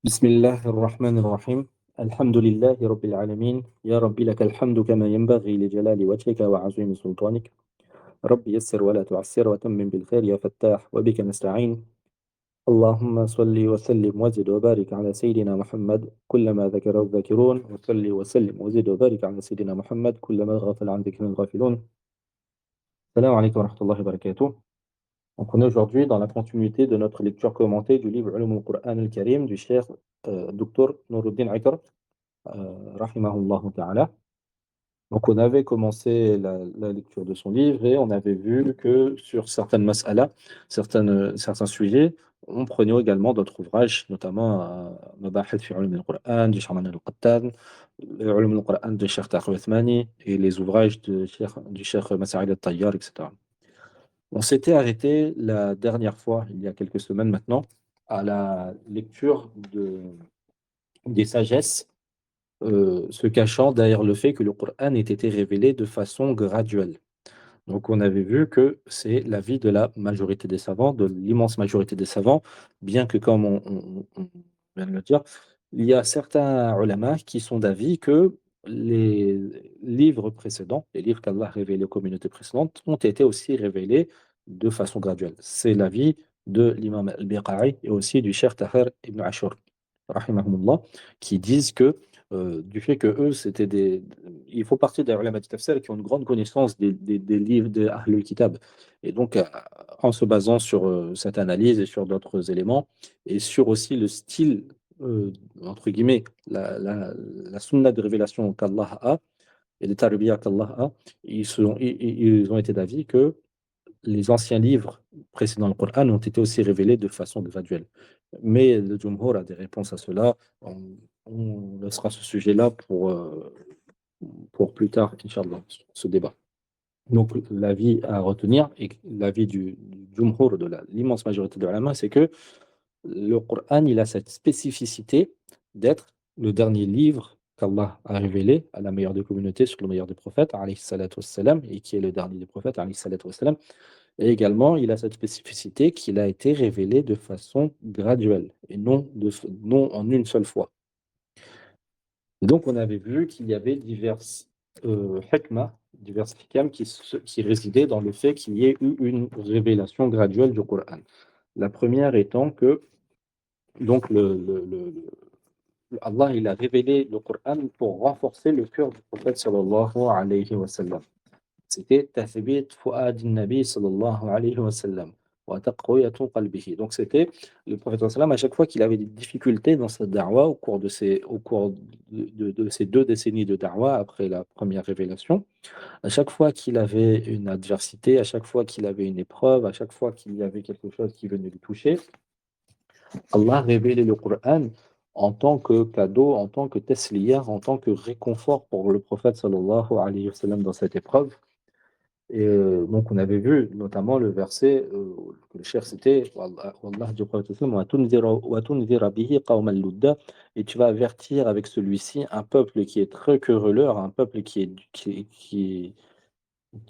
بسم الله الرحمن الرحيم. الحمد لله رب العالمين، يا رب لك الحمد كما ينبغي لجلال وجهك وعظيم سلطانك. رب يسر ولا تعسر وتمم بالخير يا فتاح، وبك نستعين. اللهم صل وسلم وزد وبارك على سيدنا محمد كلما ذكر الذاكرون، وصل وسلم وزد وبارك على سيدنا محمد كلما غفل عن ذكر الغافلون. السلام عليكم ورحمة الله وبركاته. Donc on est aujourd'hui dans la continuité de notre lecture commentée du livre Ulum al-Qur'an al-Karim du Cheikh Dr Nuruddin Aikar, rahimahullah ta'ala. Donc, on avait commencé la lecture de son livre et on avait vu que sur certaines mas'ala, certains sujets, on prenait également d'autres ouvrages, notamment Mabahith fi Ulum al-Qur'an du Shaman al-Qattan, Ulum al-Qur'an de Cheikh Taqi Uthmani et les ouvrages du Cheikh Masa'id al-Tayyar, etc. On s'était arrêté la dernière fois, il y a quelques semaines maintenant, à la lecture des sagesses se cachant derrière le fait que le Coran ait été révélé de façon graduelle. Donc on avait vu que c'est l'avis de la majorité des savants, de l'immense majorité des savants, bien que comme on vient de le dire, il y a certains ulama qui sont d'avis que les livres précédents, les livres qu'Allah a révélés aux communautés précédentes, ont été aussi révélés de façon graduelle. C'est l'avis de l'imam al-Biqa'i et aussi du Cheikh Tahir ibn Ashur, rahimahumullah, qui disent que du fait que eux, c'était des. Il faut partir des ulama du tafsir qui ont une grande connaissance des livres de Ahlul Kitab. Et donc, en se basant sur cette analyse et sur d'autres éléments, et sur aussi le style, entre guillemets, la sunna de révélation qu'Allah a, et les tarbiyah qu'Allah a, ils ont été d'avis que les anciens livres précédant le Coran ont été aussi révélés de façon graduelle. Mais le Jumhur a des réponses à cela. On laissera ce sujet-là pour plus tard, Inch'Allah, ce débat. Donc, l'avis à retenir, et l'avis du Jumhur, de l'immense majorité de l'ulama, c'est que le Coran, il a cette spécificité d'être le dernier livre qu'Allah a révélé à la meilleure des communautés sur le meilleur des prophètes, alayhi salatu wassalam, et qui est le dernier des prophètes, alayhi salatu wassalam. Et également, il a cette spécificité qu'il a été révélé de façon graduelle et non en une seule fois. Donc, on avait vu qu'il y avait diverses hikmah, diverses hikam qui résidaient dans le fait qu'il y ait eu une révélation graduelle du Coran. La première étant que donc Allah il a révélé le Coran pour renforcer le cœur du prophète sallallahu alayhi wa sallam. C'était tathbit fu'ad nabi sallallahu alayhi wa sallam wa taqwiyatu qalbihi. Donc c'était le prophète sallallahu alayhi wa sallam, à chaque fois qu'il avait des difficultés dans sa da'wa au cours de ces 2 décennies de da'wa après la première révélation, à chaque fois qu'il avait une adversité, à chaque fois qu'il avait une épreuve, à chaque fois qu'il y avait quelque chose qui venait le toucher, Allah révélait le Coran en tant que cadeau, en tant que tasliya, en tant que réconfort pour le prophète sallallahu alayhi wa sallam dans cette épreuve. Et donc, on avait vu notamment le verset que le cher citait, Wallah du prophète sallam, wa tunzira bihi qawman ludda, et tu vas avertir avec celui-ci un peuple qui est très querelleur, un peuple qui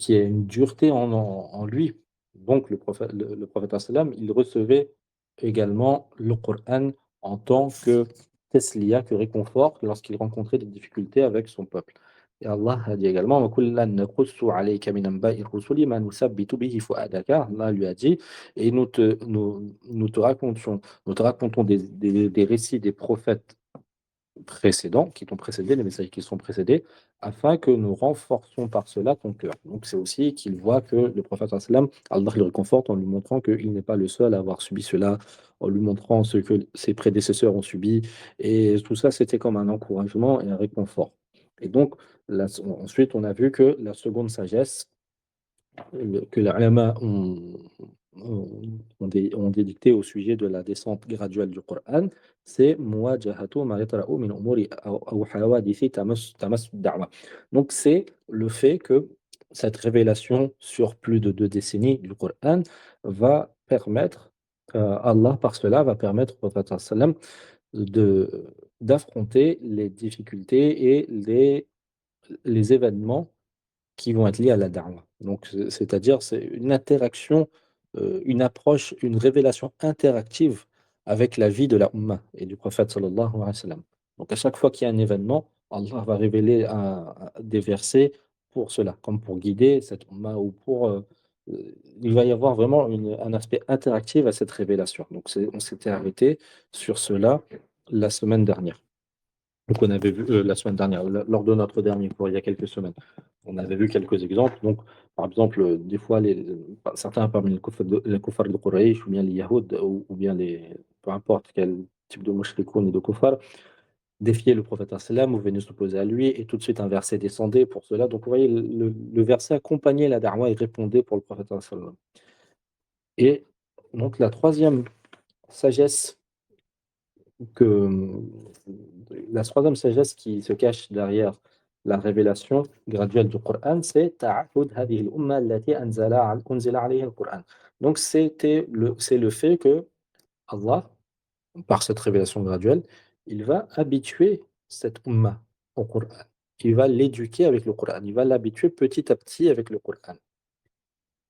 a une dureté en lui. Donc, le prophète sallam, il recevait également le Coran en tant que tesliya, que réconfort, lorsqu'il rencontrait des difficultés avec son peuple. Et Allah a dit également, وَكُلًّا نَقُصُّ عَلَيْكَ مِنْ أَنْبَاءِ الرُّسُلِ مَا نُثَبِّتُ بِهِ فُؤَادَكَ. Allah lui a dit, et nous te racontons des récits des prophètes précédents, qui t'ont précédé, les messages qui sont précédés, afin que nous renforcions par cela ton cœur. Donc c'est aussi qu'il voit que le prophète sallam, Allah le réconforte en lui montrant qu'il n'est pas le seul à avoir subi cela, en lui montrant ce que ses prédécesseurs ont subi. Et tout ça, c'était comme un encouragement et un réconfort. Et donc, ensuite, on a vu que la seconde sagesse, que les ulama ont dédicté au sujet de la descente graduelle du Coran, c'est muwajahatu ma yatra'u min umuri aw hawadithi tamassu da'wa. Donc c'est le fait que cette révélation sur plus de 2 décennies du Coran va permettre, Allah par cela va permettre au prophète sallam de d'affronter les difficultés et les événements qui vont être liés à la da'wa. Donc, c'est-à-dire, c'est une interaction, une approche, une révélation interactive avec la vie de la Ummah et du prophète sallallahu alayhi wa sallam. Donc à chaque fois qu'il y a un événement, Allah va révéler des versets pour cela, comme pour guider cette Ummah ou pour... il va y avoir vraiment un aspect interactif à cette révélation. Donc on s'était arrêté sur cela la semaine dernière. Donc on avait vu la semaine dernière, lors de notre dernier cours, il y a quelques semaines, on avait vu quelques exemples. Donc, par exemple, des fois, certains parmi les kuffars de Quraysh, ou bien les Yahoud, ou bien peu importe quel type de mushrikoun et de kuffar, défiaient le prophète sallam ou venaient s'opposer à lui, et tout de suite un verset descendait pour cela. Donc, vous voyez, le verset accompagnait la da'wah et répondait pour le prophète sallam. Et donc, la troisième sagesse que la troisième sagesse qui se cache derrière la révélation graduelle du Coran, c'est ta'ahud hadhihi al-umma allati unzila alayha al-Qur'an. Donc c'est le fait que Allah, par cette révélation graduelle, il va habituer cette umma au Coran. Il va l'éduquer avec le Coran. Il va l'habituer petit à petit avec le Coran.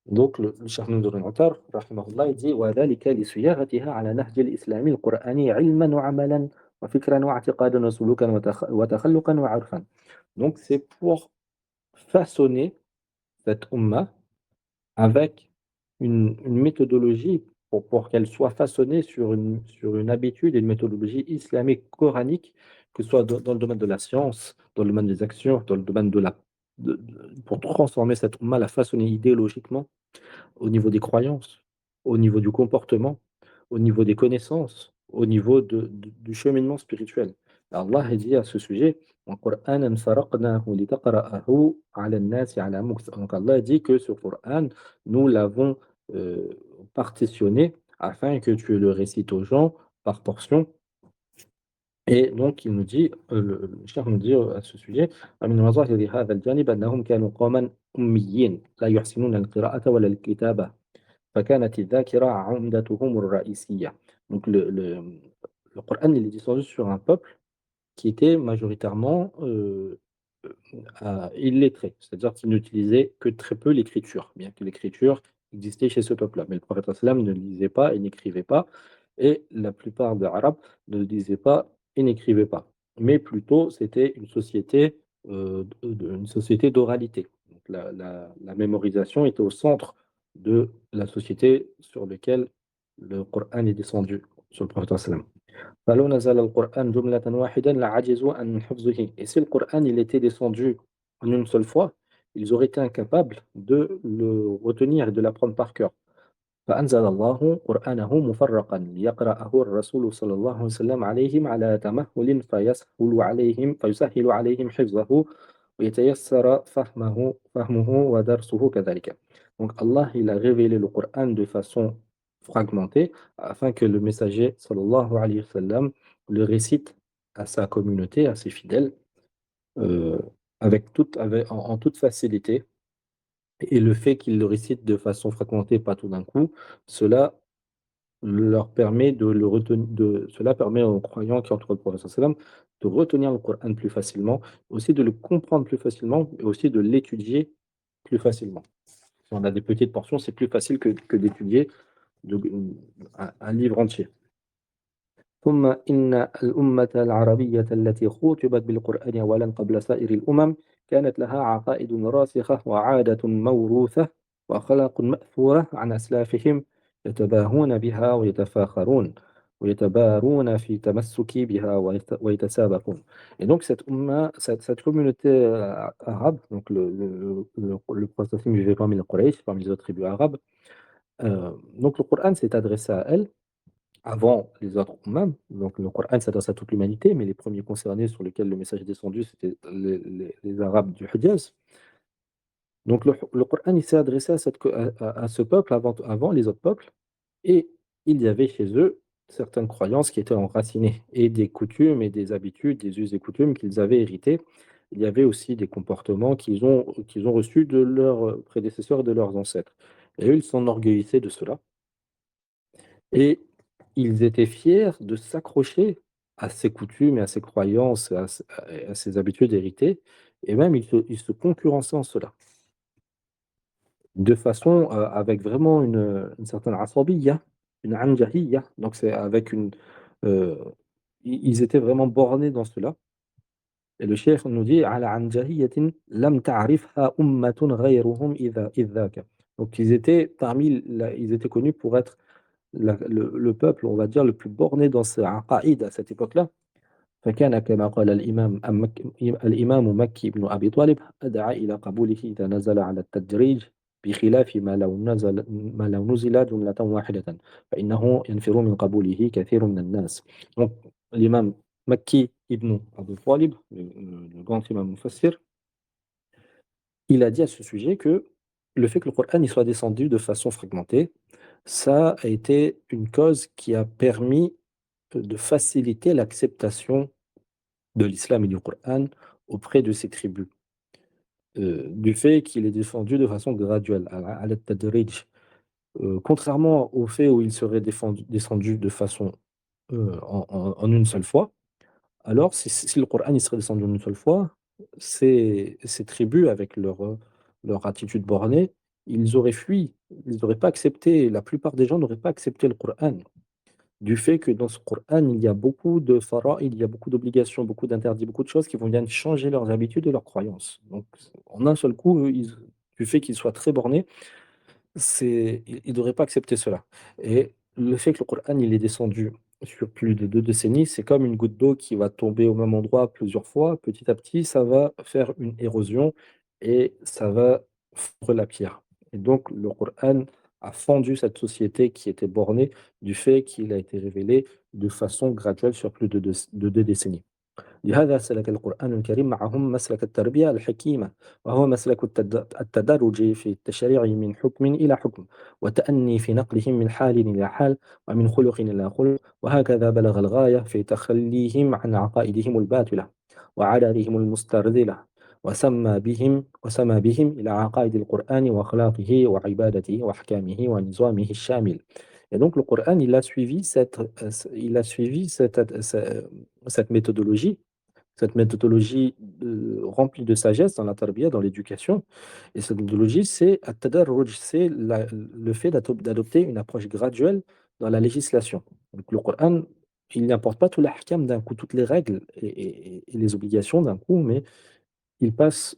Donc, le Cheikh Noudour Al-Attar, rahimahullah, il dit وَذَلِكَ لِصِيَاغَتِهَا عَلَى نَهْجِ الإسلام القرآني عِلْمًا وعملا وفكرا واعتقادا وسلوكا وتخلقا وعرفا. Donc, c'est pour façonner cette umma avec une méthodologie pour qu'elle soit façonnée sur une habitude et une méthodologie islamique coranique, que ce soit dans le domaine de la science, dans le domaine des actions, dans le domaine pour transformer cette umma, la façonner idéologiquement au niveau des croyances, au niveau du comportement, au niveau des connaissances, au niveau du cheminement spirituel. Allah a dit à ce sujet, وَقُرْآنًا فَرَقْنَاهُ لِتَقْرَأَهُ عَلَى النَّاسِ عَلَى مُكْثٍ. Donc Allah a dit que ce Coran, nous l'avons euh, partitionné afin que tu le récites aux gens par portion. Et donc il nous dit, le cheikh nous dit à ce sujet, ومن مظاهر هذا الجانب أنهم كانوا قوما أميين لا يحسنون القراءة ولا الكتابة. فكانت الذاكرة عمدتهم الرئيسية. Donc le Coran il est descendu sur un peuple qui était majoritairement illettré, c'est-à-dire qu'ils n'utilisaient que très peu l'écriture, bien que l'écriture existait chez ce peuple-là. Mais le prophète sallam ne lisait pas et n'écrivait pas, et la plupart des Arabes ne lisaient pas et n'écrivaient pas. Mais plutôt, c'était une société d'oralité. Donc la mémorisation était au centre de la société sur laquelle le Coran est descendu, sur le prophète sallam. فلو نزل القرآن جملة واحدة لعجزوا عن حفظه. Et si le Coran il était descendu en une seule fois, ils auraient été incapables de le retenir et de l'apprendre par cœur. فأنزل الله قرآنه مفرقا ليقرأه الرسول صلى الله عليه وسلم عليهم على تمهل فيسهل عليهم حفظه ويتيسر فهمه ودرسه كذلك. Donc Allah il a révélé le Coran de façon fragmentée afin que le messager sallallahu alayhi wa sallam le récite à sa communauté, à ses fidèles, euh, en toute facilité. Et le fait qu'il le récite de façon fragmentée, pas tout d'un coup, cela leur permet de le retenir, cela permet aux croyants qui entourent le prophète sallam de retenir le Coran plus facilement, aussi de le comprendre plus facilement, et aussi de l'étudier plus facilement. Si on a des petites portions, c'est plus facile que d'étudier un livre entier. ثم إن الأمة العربية التي خوطبت بالقرآن أولا قبل سائر الأمم كانت لها عقائد راسخة وعادة موروثة وأخلاق مأثورة عن أسلافهم يتباهون بها ويتفاخرون ويتبارون في تمسك بها ويتسابقون. Et donc cette communauté arabe, donc le prophète vivait parmi les Quraysh, parmi les autres tribus arabes, donc le Coran s'est adressé à elle avant les autres umam. Donc le Coran s'adresse à toute l'humanité, mais les premiers concernés sur lesquels le message est descendu, c'était les Arabes du Hijaz. Donc le Coran il s'est adressé à ce peuple avant les autres peuples, et il y avait chez eux certaines croyances qui étaient enracinées, et des coutumes et des habitudes, des us et coutumes qu'ils avaient héritées. Il y avait aussi des comportements qu'ils ont reçus de leurs prédécesseurs et de leurs ancêtres. Et eux, ils s'enorgueillissaient de cela. Et ils étaient fiers de s'accrocher à ces coutumes et à ces croyances, à ces habitudes héritées, et même ils se concurrençaient en cela, de façon avec vraiment une certaine asabiyya, une anjahiyya, donc c'est avec une... euh, ils étaient vraiment bornés dans cela. Et le cheikh nous dit على عنجهية لم تعرفها أمة غيرهم إذ ذاك. Donc ils étaient connus pour être le peuple, on va dire, le plus borné dans ce aqaïd à cette époque-là. فكان كما قال الإمام مكي بن أبي طالب أدعى إلى قبوله إذا نزل على التدريج بخلاف ما لو نزل جملة واحدة فإنه ينفر من قبوله كثير من الناس. Donc, l'imam Makki ibn Abu Talib, le grand imam mufassir, il a dit à ce sujet que le fait que le Coran y soit descendu de façon fragmentée, ça a été une cause qui a permis de faciliter l'acceptation de l'islam et du Coran auprès de ces tribus, du fait qu'il est descendu de façon graduelle, à la tadrij. Contrairement au fait où il serait descendu de façon en une seule fois, alors si le Coran il serait descendu en une seule fois, ces tribus, avec leur attitude bornée, ils auraient fui, ils n'auraient pas accepté, la plupart des gens n'auraient pas accepté le Coran du fait que dans ce Coran, il y a beaucoup de fara'id, il y a beaucoup d'obligations, beaucoup d'interdits, beaucoup de choses qui vont bien changer leurs habitudes et leurs croyances. Donc, en un seul coup, du fait qu'ils soient très bornés, ils ne devraient pas accepter cela. Et le fait que le Coran il est descendu sur plus de 2 décennies, c'est comme une goutte d'eau qui va tomber au même endroit plusieurs fois. Petit à petit, ça va faire une érosion et ça va fondre la pierre. Et donc, le Coran a fendu cette société qui était bornée du fait qu'il a été révélé de façon graduelle sur plus de 2 décennies. لهذا سلك القرآن الكريم معهم مسلك التربية الحكيمة وهو مسلك التدرج في التشريع من حكم إلى حكم وتأني في نقلهم من حال إلى حال ومن خلق إلى خلق وهكذا بلغ الغاية في تخليهم عن عقائدهم الباطلة وعاداتهم المسترذلة وسمى بهم إلى عقائد القرآن وأخلاقه وعبادته وأحكامه ونظامه الشامل. Et donc le Coran, il a suivi cette méthodologie remplie de sagesse dans la tarbiya, dans l'éducation. Et cette méthodologie, c'est at-tadarruj, c'est le fait d'adopter une approche graduelle dans la législation. Donc le Coran, il n'importe pas tout l'ahkam d'un coup, toutes les règles et les obligations d'un coup, mais il passe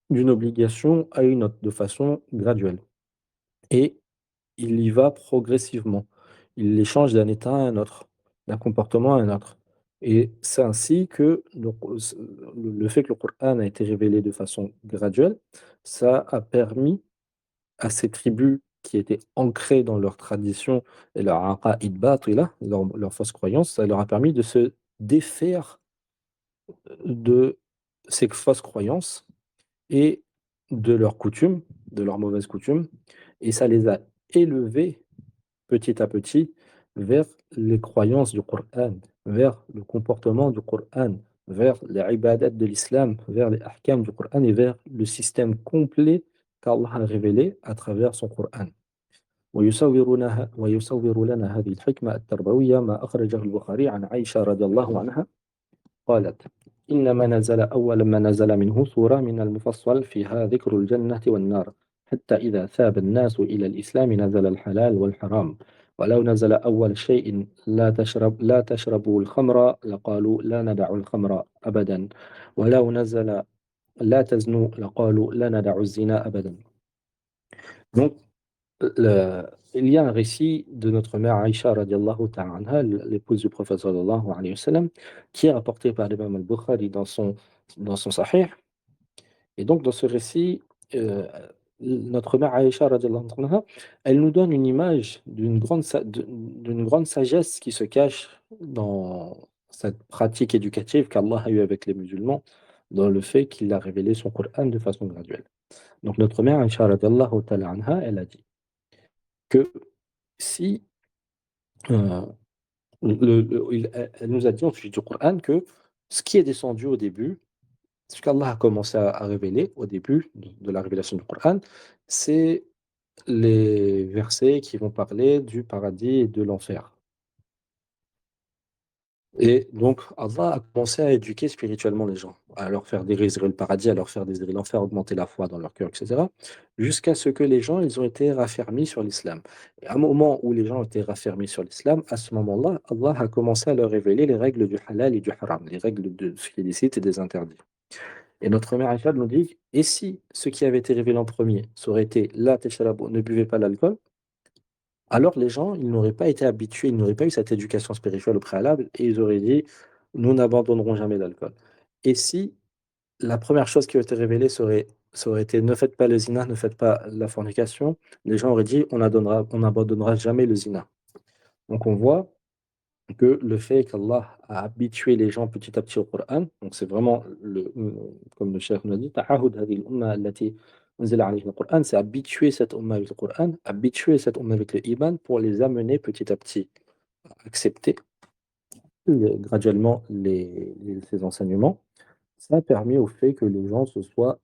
d'une obligation à une autre de façon graduelle. Et il y va progressivement. Il les change d'un état à un autre, d'un comportement à un autre. Et c'est ainsi que le fait que le Coran a été révélé de façon graduelle, ça a permis à ces tribus qui étaient ancrées dans leur tradition et leur aqaïd batila, leur fausse croyance, ça leur a permis de se défaire de ces fausses croyances et de leurs coutumes, de leurs mauvaises coutumes, et ça les a élevés petit à petit vers les croyances du Coran, vers le comportement du Coran, vers les ibadat de l'islam, vers les ahkam du Coran et vers le système complet qu'Allah a révélé à travers son Coran. ويصور لنا هذه الحكمة التربوية ما أخرجه البخاري عن عائشة رضي الله عنها قالت إنما نزل أول ما نزل منه سورة من المفصل فيها ذكر الجنة والنار حتى إذا ثاب الناس إلى الإسلام نزل الحلال والحرام ولو نزل أول شيء لا تشربوا الخمر لقالوا لا ندع الخمر أبدا ولو نزل لا تزنوا لقالوا لا ندع الزنا أبدا. Donc, il y a un récit de notre mère Aïcha radiallahu ta'ala anha, l'épouse du prophète sallallahu alayhi wa sallam, qui est rapporté par l'imam al-Bukhari dans son Sahih. Et donc, dans ce récit, euh, notre mère Aïcha radiallahu anha, elle nous donne une image d'une grande sagesse qui se cache dans cette pratique éducative qu'Allah a eue avec les musulmans, dans le fait qu'il a révélé son Coran de façon graduelle. Donc, notre mère Aïcha radiallahu ta'ala anha, elle a dit que si euh, elle nous a dit ensuite du Coran que ce qui est descendu au début, ce qu'Allah a commencé à révéler au début de la révélation du Coran, c'est les versets qui vont parler du paradis et de l'enfer. Et donc, Allah a commencé à éduquer spirituellement les gens, à leur faire désirer le paradis, à leur faire désirer l'enfer, augmenter la foi dans leur cœur, etc. Jusqu'à ce que les gens, ils ont été raffermis sur l'islam. Et à un moment où les gens ont été raffermis sur l'islam, à ce moment-là, Allah a commencé à leur révéler les règles du halal et du haram, les règles de ce qui est licite et des interdits. Et notre mère Aïcha nous dit, et si ce qui avait été révélé en premier, ça aurait été la tashrabu, ne buvez pas l'alcool, alors les gens, ils n'auraient pas été habitués, ils n'auraient pas eu cette éducation spirituelle au préalable et ils auraient dit, nous n'abandonnerons jamais l'alcool. Et si la première chose qui aurait été révélée ça aurait été ne faites pas le zina, ne faites pas la fornication, les gens auraient dit, on n'abandonnera jamais le zina. Donc on voit que le fait qu'Allah a habitué les gens petit à petit au Coran, donc c'est vraiment, comme le cheikh nous a dit, ta'ahud هذه الأمة التي أنزل عليها القرآن, c'est habituer cette umma avec le Coran, habituer cette umma avec le iman pour les amener petit à petit à accepter graduellement ces enseignements. Ça a permis au fait que les gens se soient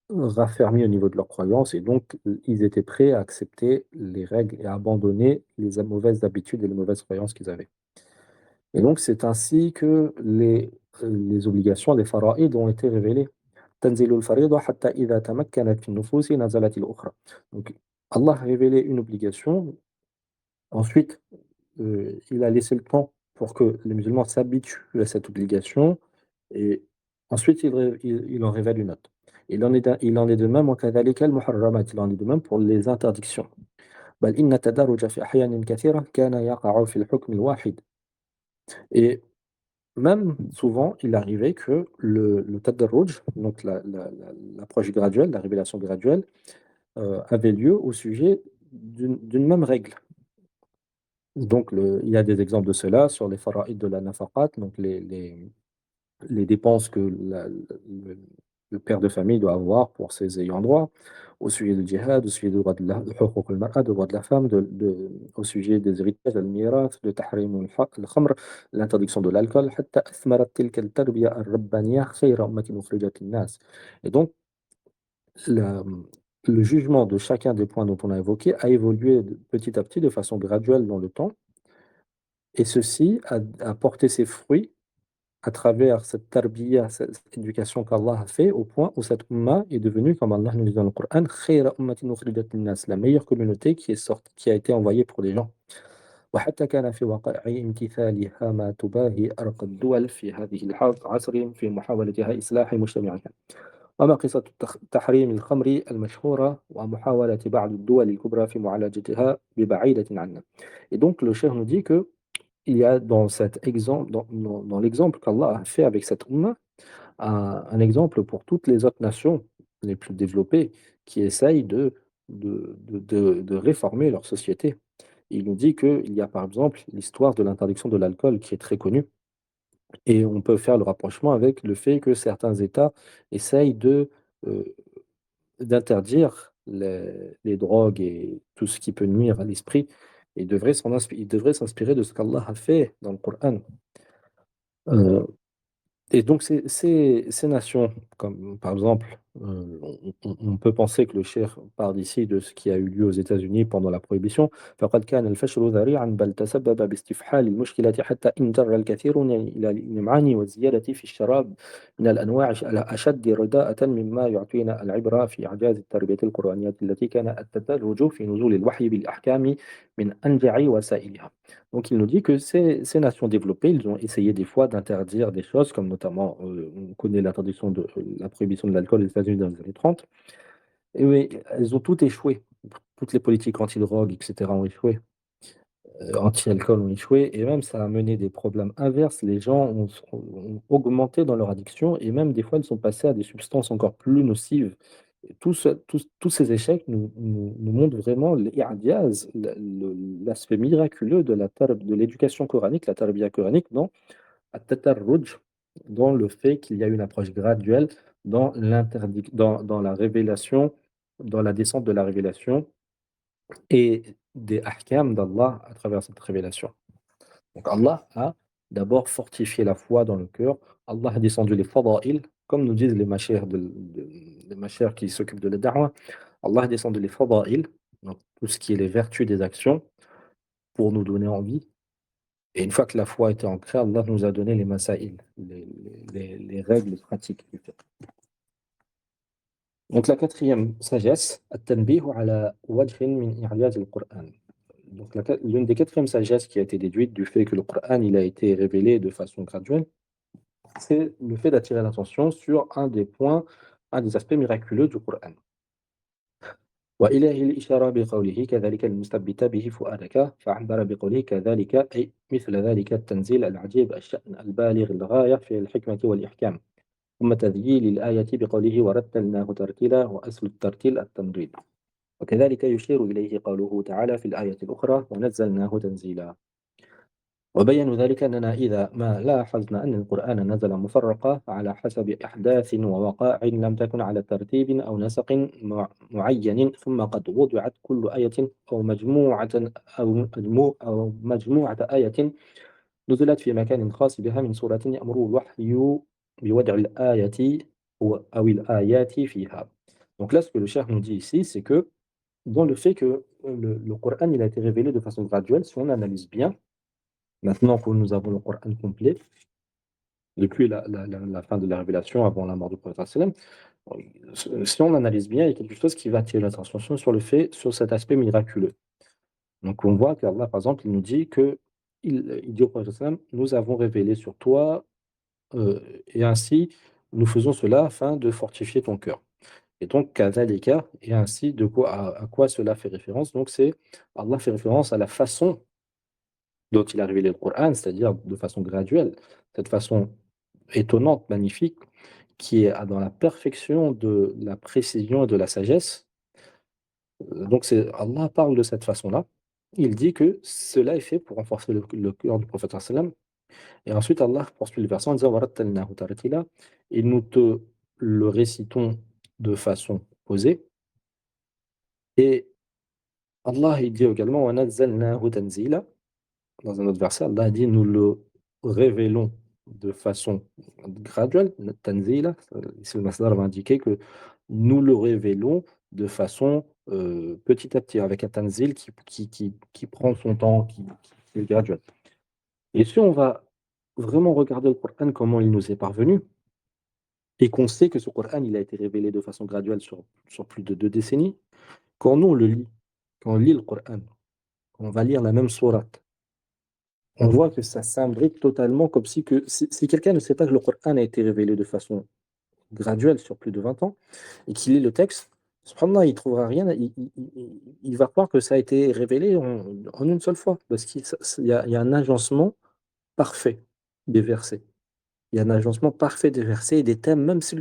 raffermis au niveau de leurs croyances et donc ils étaient prêts à accepter les règles et à abandonner les mauvaises habitudes et les mauvaises croyances qu'ils avaient. Et donc, c'est ainsi que les obligations, les fara'id ont été révélées. تنزيل الفريضة حتى إذا تمكنت في النفوس نزلت الأخرى. Donc, Allah a révélé une obligation. Ensuite, il a laissé le temps pour que les musulmans s'habituent à cette obligation. Et ensuite, il en révèle une autre. Il en est de même وكذلك المحرمات. Il en est de même pour les interdictions. بل إن التدرج في أحيان كثيرة كان يقع في الحكم الواحد. Et même souvent, il arrivait que le tadarruj, donc l'approche graduelle, la révélation graduelle, avait lieu au sujet d'une même règle. Donc, il y a des exemples de cela sur les fara'id de la nafaqat, donc les dépenses que le père de famille doit avoir pour ses ayants droit, au sujet du djihad, au sujet du droit de حقوق المرأة, du droit de la femme, au sujet des héritages, الميراث, de tahrim الخمر, l'interdiction de l'alcool, حتى أثمرت تلك التربية الربانية خير أمة أخرجت للناس. Et donc, la- le jugement de chacun des points dont on a évoqué a évolué petit à petit de façon graduelle dans le temps, et ceci a porté ses fruits à travers cette tarbiya, cette éducation qu'Allah a fait, au point où cette umma est devenue, comme Allah nous dit dans le Coran, khayra ummatin ukhrijat linnas, la meilleure communauté qui est sortie, qui a été envoyée pour les gens. وحتى كان في واقع امتثالها ما تباهي أرقى الدول في هذه العصر في محاولتها إصلاح مجتمعها. وما قصة تحريم الخمر المشهورة ومحاولة بعض الدول الكبرى في معالجتها ببعيدة عنا. Et donc le cheikh nous dit que il y a dans cet exemple, dans l'exemple qu'Allah a fait avec cette Ummah, un exemple pour toutes les autres nations les plus développées qui essayent de réformer leur société. Il nous dit qu'il y a par exemple l'histoire de l'interdiction de l'alcool qui est très connue, et on peut faire le rapprochement avec le fait que certains États essayent euh, d'interdire les drogues et tout ce qui peut nuire à l'esprit, et ils devraient s'inspirer de ce qu'Allah a fait dans le Coran. Euh, Et donc, ces nations, comme par exemple, on peut penser que le cher part d'ici de ce qui a eu lieu aux États-Unis pendant la Prohibition. فقد كان الفشل ذريعا بل تسبب باستفحال المشكلة حتى إن جر الكثيرون إلى الإمعان والزيادة في الشراب من الأنواع الأشد رداءة مما يعطينا العبرة في إعجاز التربية القرآنية التي كان التدرج في نزول الوحي بالأحكام من أنجع وسائلها. Donc il nous dit que ces nations développées, ils ont essayé des fois d'interdire des choses, comme notamment, on connaît la prohibition de l'alcool aux États-Unis dans les années 30, et oui, elles ont toutes échoué. Toutes les politiques anti-drogue, etc., ont échoué, anti-alcool ont échoué, et même ça a mené des problèmes inverses. Les gens ont augmenté dans leur addiction, et même des fois, ils sont passés à des substances encore plus nocives. Et tous ces échecs nous montrent vraiment l'i'adiyaz, l'aspect miraculeux de l'éducation coranique, la tarbiya coranique, dans at-tatarruj, dans le fait qu'il y a une approche graduelle dans la révélation, dans la descente de la révélation et des ahkam d'Allah à travers cette révélation. Donc Allah a d'abord fortifié la foi dans le cœur. Allah a descendu les fada'il, comme nous disent les mashayikh qui s'occupent de la da'wah. Allah a descendu les fada'il, donc tout ce qui est les vertus des actions, pour nous donner envie. Et une fois que la foi a été ancrée, Allah nous a donné les masaïl, les règles pratiques du fiqh. Donc la quatrième sagesse, التنبيه على وجه من إعجاز القرآن. Donc l'une des quatrièmes sagesses qui a été déduite du fait que le Coran il a été révélé de façon graduelle, c'est le fait d'attirer l'attention sur un des points, un des aspects miraculeux du Coran. وإليه الإشارة بقوله كذلك المثبت به فؤادك فعبر بقوله كذلك أي مثل ذلك التنزيل العجيب الشأن البالغ الغاية في الحكمة والإحكام ثم تذييل الآية بقوله ورتلناه ترتيلا وأصل الترتيل التمريد وكذلك يشير إليه قوله تعالى في الآية الأخرى ونزلناه تنزيلا وبيّنوا ذلك أننا إذا ما لاحظنا أن القرآن نزل مفرقا على حسب أحداث ووقائع لم تكن على ترتيب أو نسق معين ثم قد وضعت كل آية أو مجموعة آية نزلت في مكان خاص بها من سورة يأمر الوحي بوضع الآية أو الآيات فيها. Donc là, ce que le cheikh nous dit ici, c'est que dans le fait que le Coran il a été révélé de façon graduelle, si on analyse bien, maintenant que nous avons le Coran complet, depuis la fin de la révélation, avant la mort du prophète sallam, si on analyse bien, il y a quelque chose qui va attirer l'attention sur le fait, sur cet aspect miraculeux. Donc on voit qu'Allah, par exemple, il nous dit que il dit au prophète sallam, nous avons révélé sur toi, et ainsi nous faisons cela afin de fortifier ton cœur. Et donc, kadhalika, et ainsi à quoi cela fait référence? Donc c'est Allah fait référence à la façon dont il a révélé le Coran, c'est-à-dire de façon graduelle, cette façon étonnante, magnifique, qui est dans la perfection de la précision et de la sagesse. Donc Allah parle de cette façon-là. Il dit que cela est fait pour renforcer le cœur du prophète sallam. Et ensuite Allah poursuit le verset en disant «Warattalnahu tartila» et nous te le récitons de façon posée. Et Allah il dit également «Wa nazzalnahu tanzila». Dans un autre verset, Allah dit nous le révélons de façon graduelle. Tanzila, ici le masdar va indiquer que nous le révélons de façon petit à petit, avec un tanzil qui prend son temps, qui est graduel. Et si on va vraiment regarder le Coran, comment il nous est parvenu, et qu'on sait que ce Coran il a été révélé de façon graduelle sur plus de 2 décennies, quand nous on le lit, quand on lit le Coran, quand on va lire la même sourate, on voit que ça s'imbrique totalement comme si quelqu'un ne sait pas que le Coran a été révélé de façon graduelle sur plus de 20 ans et qu'il lit le texte, subhanallah, il trouvera rien, il va croire que ça a été révélé en une seule fois parce qu'il y a un agencement parfait des versets. Il y a un agencement parfait des versets et des thèmes, même si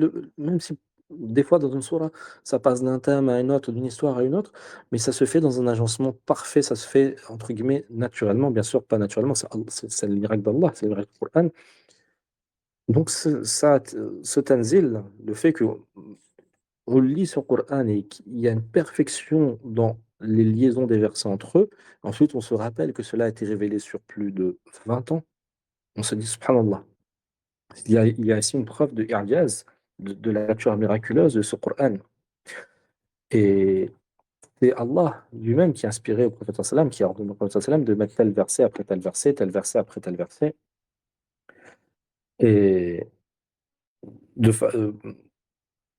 des fois dans une sourate, ça passe d'un thème à un autre, d'une histoire à une autre, mais ça se fait dans un agencement parfait, ça se fait entre guillemets naturellement, bien sûr pas naturellement, c'est le miracle d'Allah, c'est le miracle du Coran. Donc ce tanzil, le fait qu'on lit ce Coran et qu'il y a une perfection dans les liaisons des versets entre eux, ensuite on se rappelle que cela a été révélé sur plus de 20 ans, on se dit subhanallah. Il y a ici une preuve de i'jaz, de la nature miraculeuse de ce Coran. Et c'est Allah lui-même qui a inspiré au prophète sallam, qui a ordonné au prophète sallam de mettre tel verset après tel verset, tel verset après tel verset. Et de fa- euh,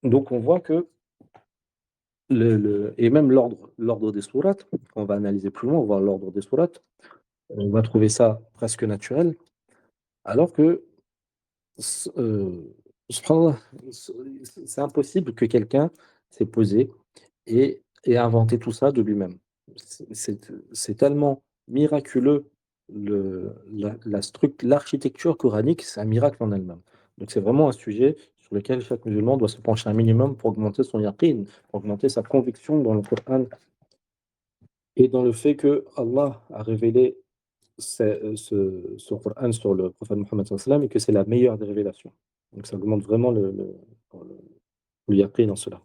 donc on voit que et même l'ordre des sourates, quand on va analyser plus loin, on va voir l'ordre des sourates, on va trouver ça presque naturel, alors que subhanallah, c'est impossible que quelqu'un s'est posé et inventé tout ça de lui-même. C'est tellement miraculeux l'architecture coranique, c'est un miracle en elle-même. Donc c'est vraiment un sujet sur lequel chaque musulman doit se pencher un minimum pour augmenter son yaqin, pour augmenter sa conviction dans le Coran et dans le fait que Allah a révélé ce Coran sur le prophète Mohammed sallallahu alayhi wa sallam et que c'est la meilleure des révélations. Donc ça augmente vraiment le yaqin dans cela.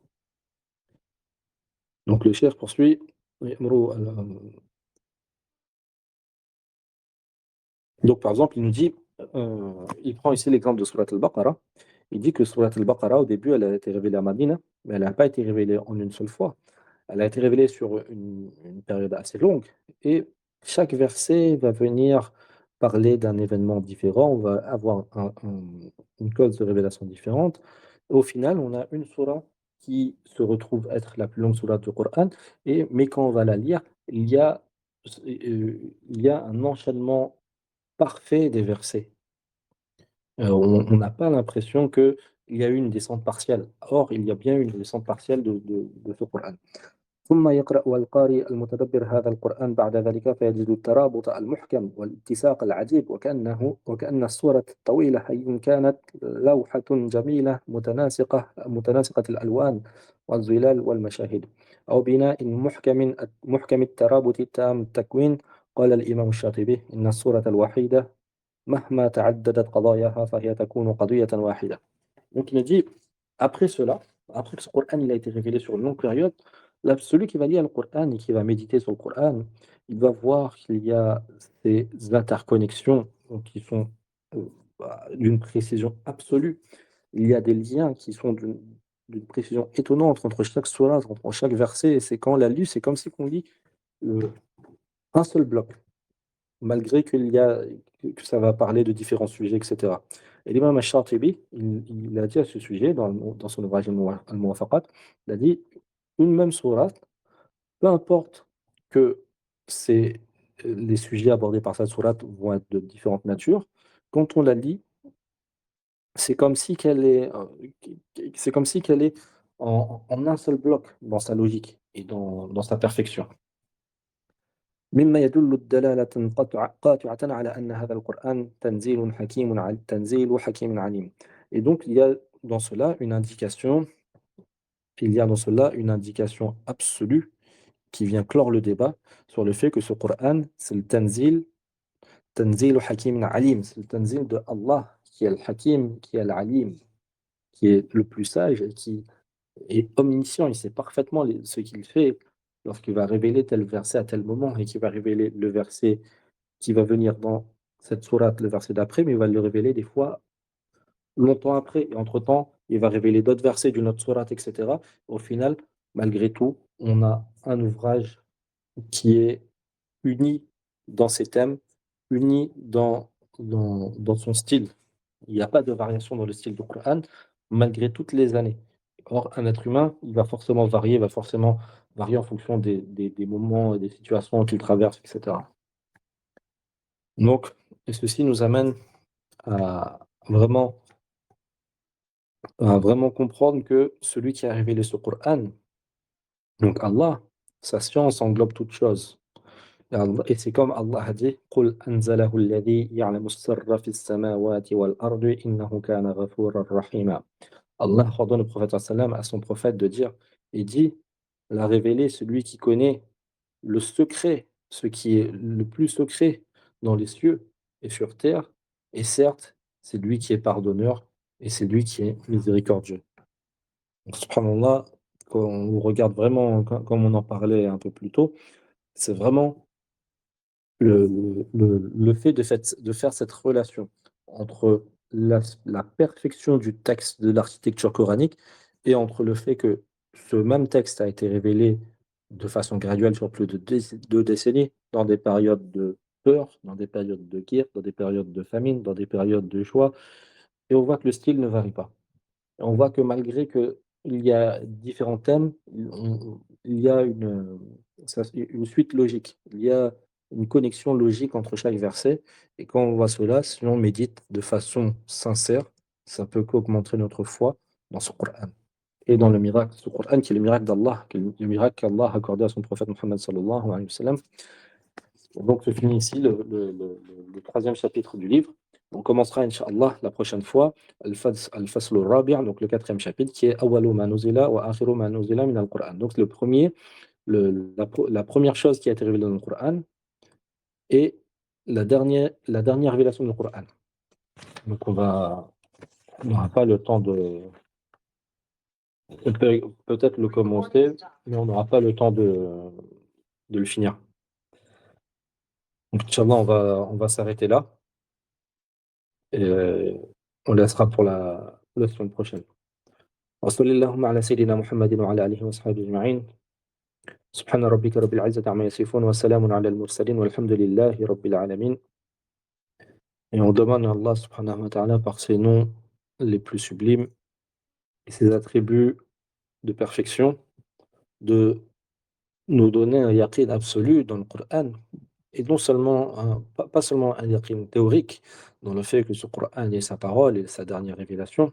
Donc le cheikh poursuit. Donc par exemple, il nous dit, il prend ici l'exemple de Surat al-Baqarah. Il dit que Surat al-Baqarah, au début, elle a été révélée à Madina, mais elle n'a pas été révélée en une seule fois. Elle a été révélée sur une période assez longue. Et chaque verset va venir parler d'un événement différent, on va avoir une cause de révélation différente. Au final, on a une sourate qui se retrouve être la plus longue sourate du Coran, mais quand on va la lire, il y a un enchaînement parfait des versets. On n'a pas l'impression qu'il y a eu une descente partielle. Or, il y a bien eu une descente partielle de ce Coran. ثم يقرأ القارئ المتدبر هذا القرآن بعد ذلك فيجد الترابط المحكم والاتساق العجيب وكأن السورة الطويلة إن كانت لوحة جميلة متناسقة الألوان والظلال والمشاهد أو بناء محكم الترابط تام التكوين. قال الإمام الشاطبي إن السورة الوحيدة مهما تعددت قضاياها فهي تكون قضية واحدة. Donc il a dit, après cela, après que ce Coran il a été révélé sur une longue période, celui qui va lire le Coran et qui va méditer sur le Coran, il va voir qu'il y a ces interconnexions donc, qui sont d'une précision absolue. Il y a des liens qui sont d'une précision étonnante entre chaque sourate, entre chaque verset. Et c'est quand on l'a lu, c'est comme si on lit euh, un seul bloc malgré que ça va parler de différents sujets, etc. Et l'imam al-Shatibi, il a dit à ce sujet, dans son ouvrage Al-Muwafaqat, il a dit, une même sourate, peu importe que c'est, les sujets abordés par cette sourate vont être de différentes natures, quand on la lit, c'est comme si qu'elle est, c'est comme si qu'elle est en un seul bloc dans sa logique et dans sa perfection. مما يدل الدلالة قاطعة على أن هذا القرآن تنزيل حكيم عليم. Et donc il y a dans cela une indication absolue qui vient clore le débat sur le fait que ce Coran, c'est le Tanzil Hakim Alim, c'est le Tanzil de Allah, qui est le Hakim, qui est l'Alim, qui est le plus sage et qui est omniscient, il sait parfaitement ce qu'il fait lorsqu'il va révéler tel verset à tel moment et qu'il va révéler le verset qui va venir dans cette sourate, le verset d'après, mais il va le révéler des fois longtemps après. Et entre-temps, il va révéler d'autres versets d'une autre sourate, etc. Au final, malgré tout, on a un ouvrage qui est uni dans ses thèmes, uni dans son style. Il n'y a pas de variation dans le style du Coran, malgré toutes les années. Or, un être humain, il va forcément varier, il va forcément varier en fonction des moments et des situations qu'il traverse, etc. Donc, et ceci nous amène à vraiment, à vraiment comprendre que celui qui a révélé ce Coran, donc Allah, sa science englobe toute chose. Et c'est comme Allah a dit, قُلْ أَنزَلَهُ الَّذِي يَعْلَمُ السِّرَّ فِي السَّمَاوَاتِ وَالْأَرْضِ إِنَّهُ كَانَ غَفُورًا رَحِيمًا. Allah ordonne au prophète sallam, à son prophète de dire, il dit, l'a révélé celui qui connaît le secret, ce qui est le plus secret dans les cieux et sur terre, et certes, c'est lui qui est pardonneur et c'est lui qui est miséricordieux. Donc, subhanallah, quand on regarde vraiment, comme on en parlait un peu plus tôt, c'est vraiment le fait de faire cette relation entre la perfection du texte de l'architecture coranique et entre le fait que ce même texte a été révélé de façon graduelle sur plus de 2 décennies, dans des périodes de peur, dans des périodes de guerre, dans des périodes de famine, dans des périodes de choix, et on voit que le style ne varie pas. On voit que malgré qu'il y a différents thèmes, il y a une suite logique. Il y a une connexion logique entre chaque verset. Et quand on voit cela, si on médite de façon sincère, ça peut qu'augmenter notre foi dans ce Coran. Et dans le miracle, ce Coran qui est le miracle d'Allah, qui est le miracle qu'Allah a accordé à son prophète Mohammed sallallahu alayhi wa sallam. Donc, se finit ici le troisième chapitre du livre. On commencera, Inch'Allah, la prochaine fois, Al-Fasl al-Rabi', donc le quatrième chapitre, qui est Awalu ma nuzila wa akhiru ma nuzila min al-Qur'an. Donc, la première chose qui a été révélée dans le Qur'an et la dernière révélation du Qur'an. Donc, on n'aura pas le temps on peut peut-être le commencer, mais on n'aura pas le temps de le finir. Donc, Inch'Allah, on va s'arrêter là. Et on laissera pour la semaine prochaine. وصلى اللهم على سيدنا محمد وعلى آله وصحبه أجمعين سبحان ربك رب العزة عما يصفون وسلام على المرسلين والحمد لله رب العالمين Et on demande à Allah subhanahu wa ta'ala par ses noms les plus sublimes et ses attributs de perfection de nous donner un yaqin absolu dans le Coran. Et non seulement, pas seulement un yaqin théorique dans le fait que ce Coran est sa parole et sa dernière révélation,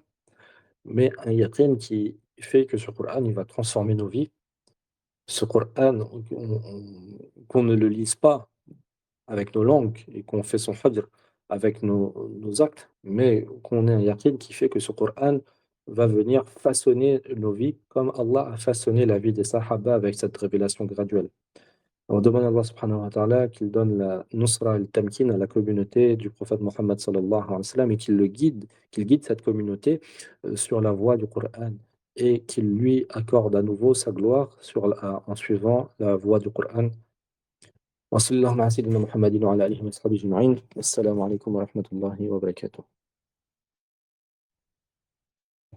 mais un yaqin qui fait que ce Coran il va transformer nos vies. Ce Coran, qu'on ne le lise pas avec nos langues et qu'on fait son hajr avec nos actes, mais qu'on ait un yaqin qui fait que ce Coran va venir façonner nos vies comme Allah a façonné la vie des Sahaba avec cette révélation graduelle. On demande à Allah subhanahu wa ta'ala qu'il donne la nusra et le tamkin à la communauté du prophète Mohammed sallallahu alayhi wa sallam et qu'il guide cette communauté sur la voie du Coran et qu'il lui accorde à nouveau sa gloire en suivant la voie du Coran. Wa sallallahu ala sayyidina Muhammadin wa ala alihi wa sahbihi ajma'in. Assalamu alaikum wa rahmatullahi wa barakatuh.